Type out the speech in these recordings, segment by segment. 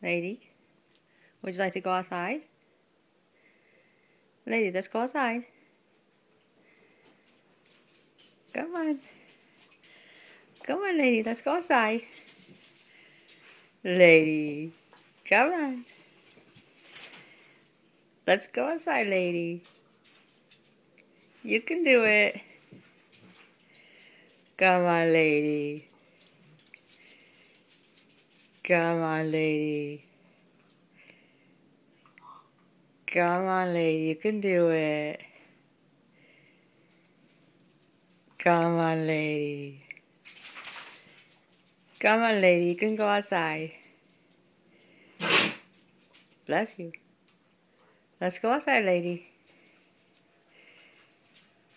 Laydee, would you like to go outside? Laydee, let's go outside. Come on. Come on, Laydee, let's go outside. Laydee, come on. Let's go outside, Laydee. You can do it. Come on, Laydee. Come on, Laydee. Come on, Laydee, you can do it. Come on, Laydee. Come on, Laydee, you can go outside. Bless you. Let's go outside, Laydee.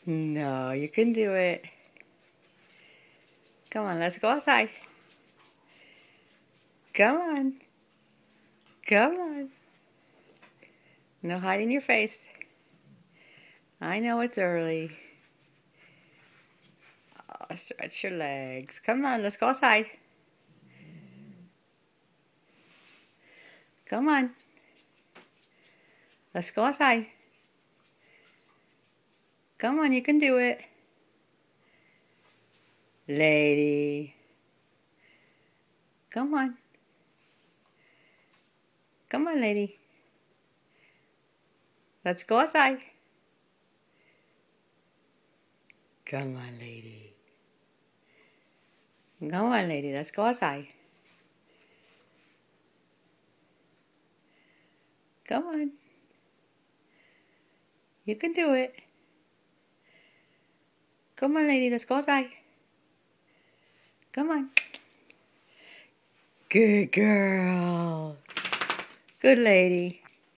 No, you can do it. Come on, let's go outside. Come on. Come on. No hiding your face. I know it's early. Oh, stretch your legs. Come on, let's go outside. Come on. Let's go outside. Come on, you can do it. Laydee. Come on. Come on, Laydee. Let's go outside. Come on, Laydee. Come on, Laydee. Let's go outside. Come on. You can do it. Come on, Laydee. Let's go outside. Come on. Good girl. Good Laydee.